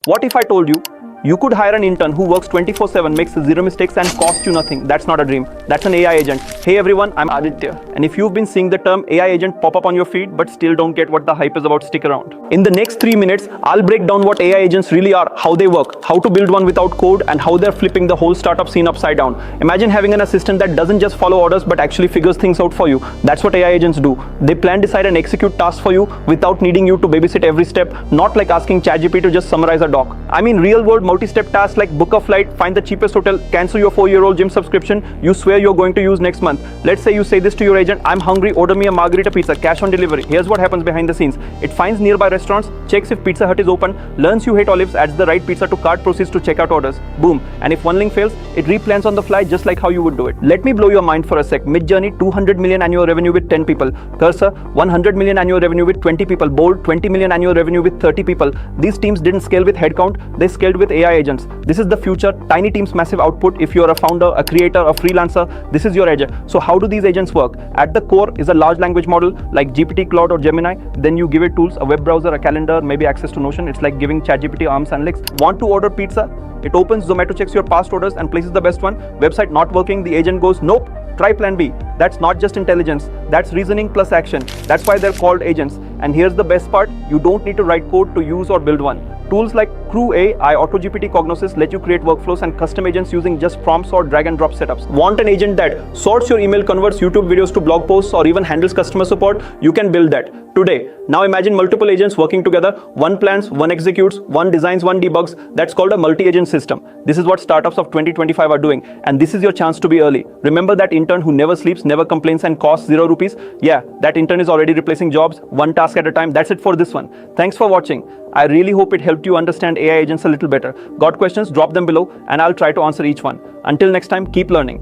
What if I told you you could hire an intern who works 24/7, makes zero mistakes and costs you nothing? That's not a dream. That's an AI agent. Hey everyone, I'm Aditya. And if you've been seeing the term AI agent pop up on your feed but still don't get what the hype is about, stick around. In the next 3 minutes, I'll break down what AI agents really are, how they work, how to build one without code, and how they're flipping the whole startup scene upside down. Imagine having an assistant that doesn't just follow orders but actually figures things out for you. That's what AI agents do. They plan, decide, and execute tasks for you without needing you to babysit every step, not like asking ChatGPT to just summarize a doc. I mean real world multi-step tasks like book a flight, find the cheapest hotel, cancel your 4-year-old gym subscription you swear you're going to use next month. Let's say you say this to your agent: I'm hungry, order me a margarita pizza, cash on delivery. Here's what happens behind the scenes. It finds nearby restaurants, checks if Pizza Hut is open, learns you hate olives, adds the right pizza to cart, proceeds to checkout orders. Boom. And if one link fails, it replans on the fly just like how you would do it. Let me blow your mind for a sec. Mid-Journey, 200 million annual revenue with 10 people. Cursor, 100 million annual revenue with 20 people. Bold, 20 million annual revenue with 30 people. These teams didn't scale with headcount, they scaled with AI agents. This is the future. Tiny teams, massive output. If you're a founder, a creator, a freelancer, this is your edge. So how do these agents work? At the core is a large language model like GPT, Claude, or Gemini. Then you give it tools, a web browser, a calendar, maybe access to Notion. It's like giving ChatGPT arms and legs. Want to order pizza? It opens Zomato, checks your past orders and places the best one. Website not working, the agent goes, nope, try plan B. That's not just intelligence, that's reasoning plus action. That's why they're called agents. And here's the best part, you don't need to write code to use or build one. Tools like Crew AI, AutoGPT, Cognosis let you create workflows and custom agents using just prompts or drag and drop setups. Want an agent that sorts your email, converts YouTube videos to blog posts, or even handles customer support? You can build that today. Now imagine multiple agents working together. One plans, one executes, one designs, one debugs. That's called a multi-agent system. This is what startups of 2025 are doing. And this is your chance to be early. Remember that intern who never sleeps, never complains, and costs 0 rupees? Yeah, that intern is already replacing jobs, one task at a time. That's it for this one. Thanks for watching. I really hope it helped you understand AI agents a little better. Got questions? Drop them below and I'll try to answer each one. Until next time, keep learning.